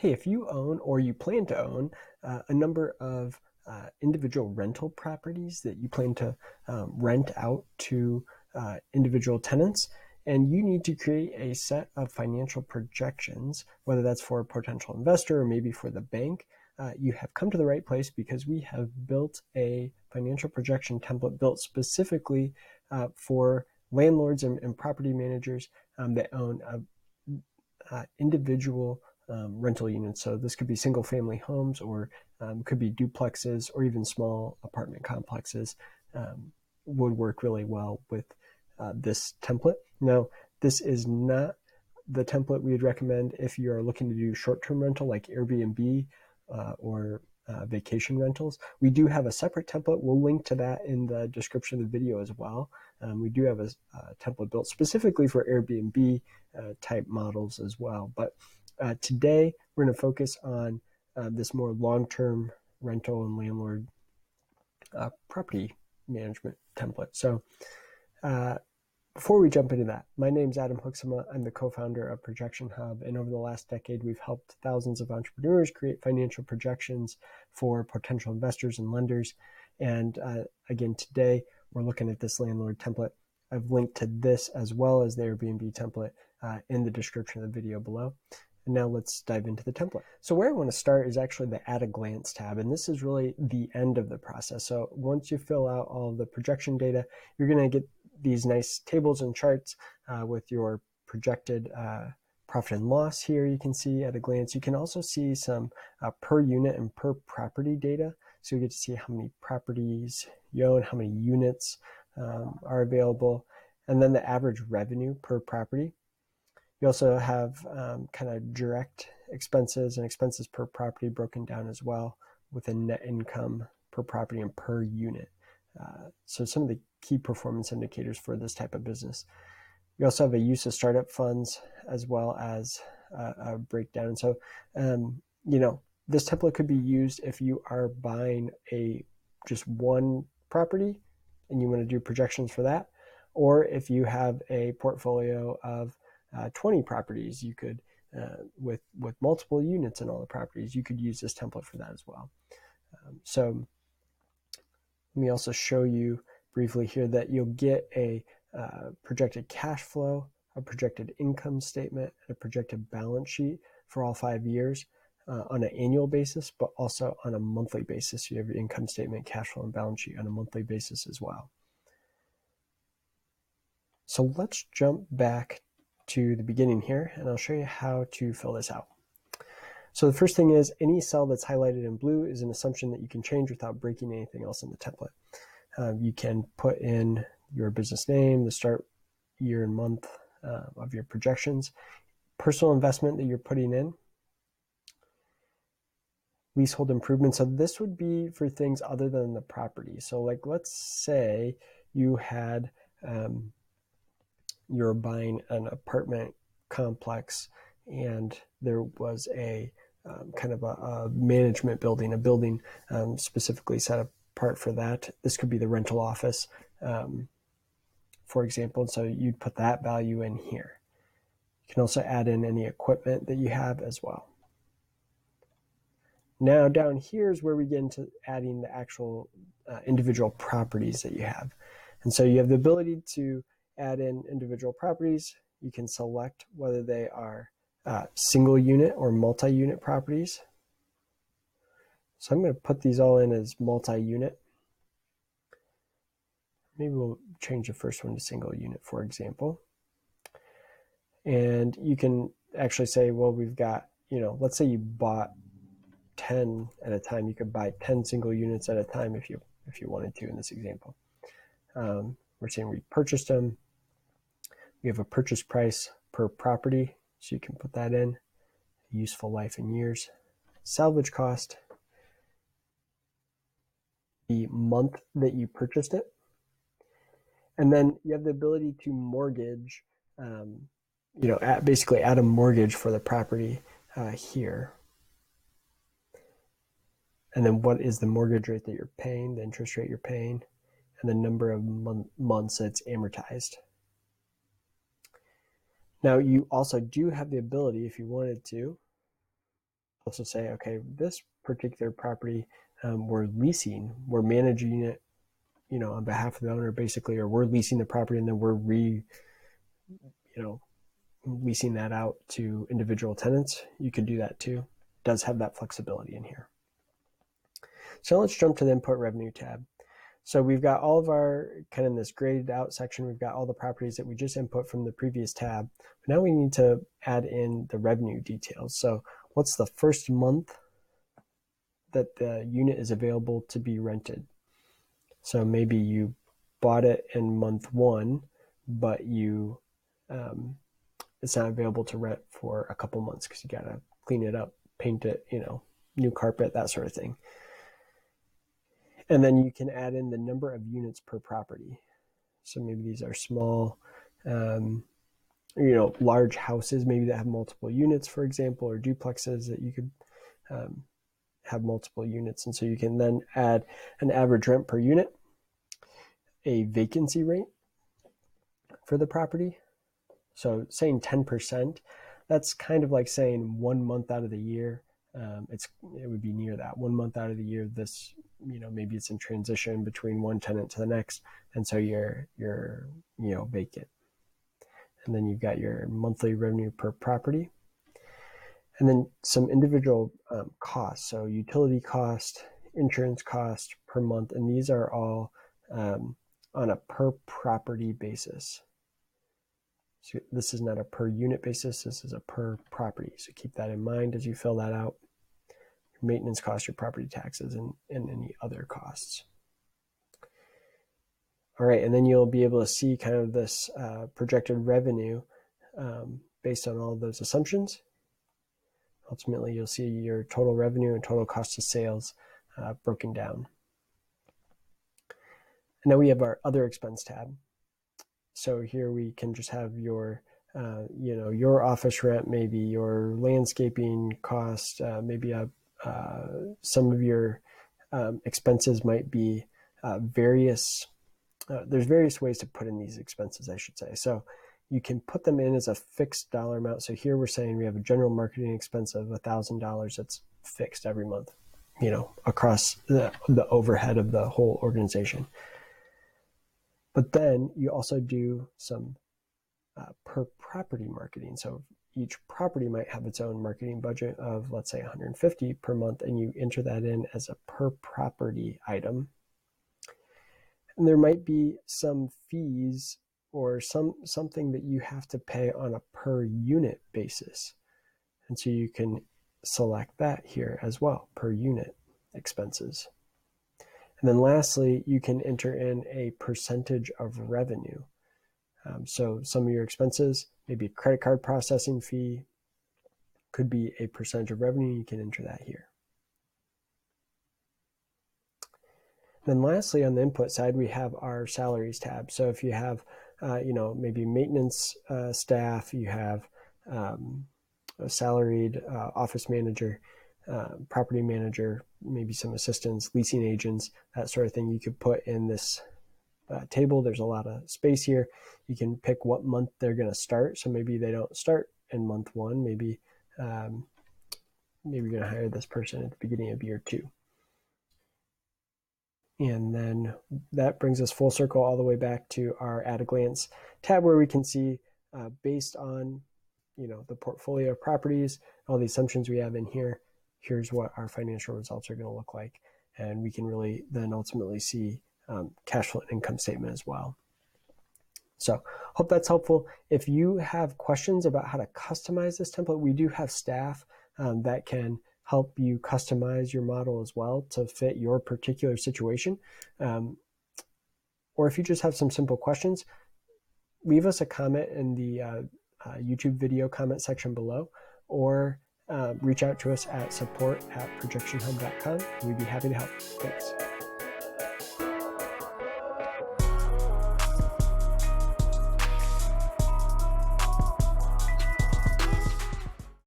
Hey, if you own or you plan to own a number of individual rental properties that you plan to rent out to individual tenants, and you need to create a set of financial projections, whether that's for a potential investor or maybe for the bank, you have come to the right place because we have built a financial projection template built specifically for landlords and property managers that own individual rental units. So this could be single family homes or could be duplexes or even small apartment complexes. Would work really well with this template. Now, this is not the template we would recommend if you are looking to do short-term rental like Airbnb or vacation rentals. We do have a separate template. We'll link to that in the description of the video as well. We do have a template built specifically for Airbnb type models as well. But today we're going to focus on this more long-term rental and landlord property management template. So before we jump into that, my name's Adam Hoeksema. I'm the co-founder of ProjectionHub, and over the last decade, we've helped thousands of entrepreneurs create financial projections for potential investors and lenders. And again, today, we're looking at this landlord template. I've linked to this as well as the Airbnb template in the description of the video below. And now let's dive into the template. So where I want to start is actually the At a Glance tab, and this is really the end of the process. So once you fill out all the projection data, you're going to get these nice tables and charts with your projected profit and loss here. You can see at a glance. You can also see some per unit and per property data. So you get to see how many properties you own, how many units are available, and then the average revenue per property. You also have kind of direct expenses and expenses per property broken down as well with a net income per property and per unit. So some of the key performance indicators for this type of business. We also have a use of startup funds as well as a breakdown. So, this template could be used if you are buying just one property and you want to do projections for that, or if you have a portfolio of 20 properties, you could, with multiple units in all the properties, you could use this template for that as well. So let me also show you briefly here that you'll get a projected cash flow, a projected income statement, and a projected balance sheet for all 5 years on an annual basis, but also on a monthly basis. You have your income statement, cash flow, and balance sheet on a monthly basis as well. So let's jump back to the beginning here, and I'll show you how to fill this out. So the first thing is any cell that's highlighted in blue is an assumption that you can change without breaking anything else in the template. You can put in your business name, the start year and month of your projections, personal investment that you're putting in, leasehold improvements. So this would be for things other than the property. So like, let's say you had, you're buying an apartment complex and there was a kind of a management building, a building specifically set apart for that. This could be the rental office, for example. So you'd put that value in here. You can also add in any equipment that you have as well. Now down here is where we get into adding the actual individual properties that you have. And so you have the ability to add in individual properties. You can select whether they are single unit or multi-unit properties. So I'm going to put these all in as multi-unit. Maybe we'll change the first one to single unit, for example. And you can actually say, well, we've got, let's say you bought 10 at a time. You could buy 10 single units at a time if you wanted to in this example. We're saying we purchased them. We have a purchase price per property, so you can put that in. Useful life in years. Salvage cost, the month that you purchased it. And then you have the ability to mortgage, basically add a mortgage for the property here. And then what is the mortgage rate that you're paying, the interest rate you're paying, and the number of months that's amortized. Now, you also do have the ability, if you wanted to, also say, okay, this particular property we're leasing, we're managing it, on behalf of the owner basically, or we're leasing the property and then we're leasing that out to individual tenants. You could do that too. It does have that flexibility in here. So let's jump to the input revenue tab. So we've got all of our, kind of in this graded out section, we've got all the properties that we just input from the previous tab. But now we need to add in the revenue details. So what's the first month that the unit is available to be rented? So maybe you bought it in month 1, but it's not available to rent for a couple months because you got to clean it up, paint it, new carpet, that sort of thing. And then you can add in the number of units per property. So maybe these are small, large houses, maybe that have multiple units, for example, or duplexes that you could have multiple units. And so you can then add an average rent per unit, a vacancy rate for the property. So saying 10%, that's kind of like saying 1 month out of the year. It would be near that 1 month out of the year. This, maybe it's in transition between one tenant to the next, and so you're vacant. And then you've got your monthly revenue per property, and then some individual costs. So utility cost, insurance cost per month, and these are all on a per property basis. So this is not a per unit basis, this is a per property. So keep that in mind as you fill that out. Your maintenance costs, your property taxes, and any other costs. All right, and then you'll be able to see kind of this projected revenue based on all of those assumptions. Ultimately, you'll see your total revenue and total cost of sales broken down. And now we have our other expense tab. So here we can just have your, your office rent, maybe your landscaping cost, maybe some of your expenses might be various. There's various ways to put in these expenses, I should say. So you can put them in as a fixed dollar amount. So here we're saying we have a general marketing expense of $1,000 that's fixed every month, across the overhead of the whole organization. But then you also do some per property marketing. So each property might have its own marketing budget of, let's say, $150 per month, and you enter that in as a per property item. And there might be some fees or something that you have to pay on a per unit basis. And so you can select that here as well, per unit expenses. And then lastly, you can enter in a percentage of revenue. So some of your expenses, maybe a credit card processing fee, could be a percentage of revenue. You can enter that here. And then lastly, on the input side, we have our salaries tab. So if you have, maybe maintenance staff, you have a salaried office manager, property manager, maybe some assistants, leasing agents, that sort of thing, you could put in this table. There's a lot of space here. You can pick what month they're going to start. So maybe they don't start in month 1. Maybe you're going to hire this person at the beginning of year 2. And then that brings us full circle all the way back to our at a glance tab, where we can see based on the portfolio of properties, all the assumptions we have in here, here's what our financial results are going to look like. And we can really then ultimately see cash flow and income statement as well. So hope that's helpful. If you have questions about how to customize this template, we do have staff that can help you customize your model as well to fit your particular situation. Or if you just have some simple questions, leave us a comment in the YouTube video comment section below, or reach out to us at support@projectionhub.com. We'd be happy to help. Thanks.